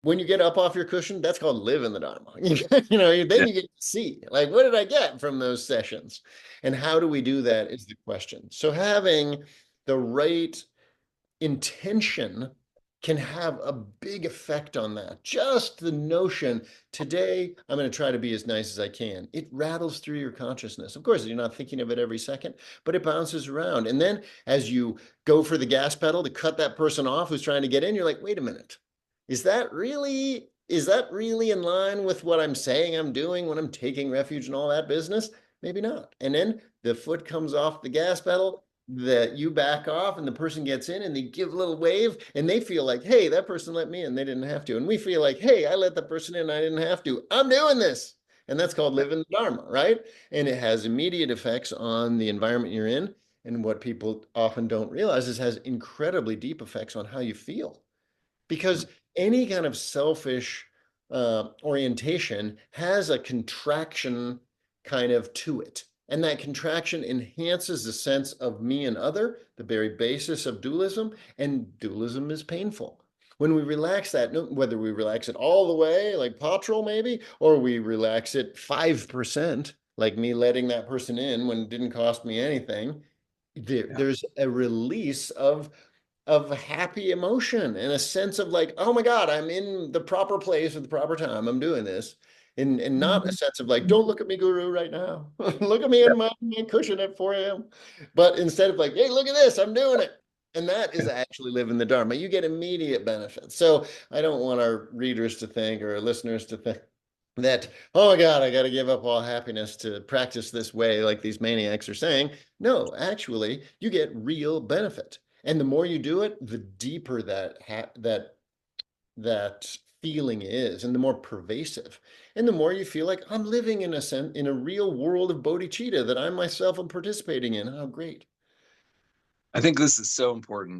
when you get up off your cushion, that's called live in the Dharma. Then Yeah. you get to see, like, what did I get from those sessions? And how do we do that is the question. So having the right intention can have a big effect on that. Just the notion, today I'm going to try to be as nice as I can. It rattles through your consciousness. Of course, you're not thinking of it every second, but it bounces around. And then as you go for the gas pedal to cut that person off who's trying to get in, you're like, wait a minute. Is that really in line with what I'm saying I'm doing when I'm taking refuge and all that business? Maybe not. And then the foot comes off the gas pedal, that you back off and the person gets in and they give a little wave and they feel like, hey, that person let me in, they didn't have to. And we feel like, hey, I let the person in, I didn't have to, I'm doing this. And that's called living the Dharma, right? And it has immediate effects on the environment you're in. And what people often don't realize is it has incredibly deep effects on how you feel, because any kind of selfish orientation has a contraction kind of to it. And that contraction enhances the sense of me and other, the very basis of dualism, and dualism is painful. When we relax that, whether we relax it all the way, like Patrol maybe, or we relax it 5%, like me letting that person in when it didn't cost me anything, Yeah. there's a release of happy emotion and a sense of like, oh my God, I'm in the proper place at the proper time. I'm doing this. And not a sense of like, don't look at me, guru, right now. Look at me Yeah. in my cushion at 4 a.m. But instead of like, hey, look at this, I'm doing it. And that is Yeah. actually living the Dharma. You get immediate benefits. So I don't want our readers to think, or our listeners to think, that, oh my God, I got to give up all happiness to practice this way, like these maniacs are saying. No, actually, you get real benefit. And the more you do it, the deeper that feeling is, and the more pervasive. And the more you feel like I'm living in a real world of bodhicitta that I myself am participating in. How great. I think this is so important.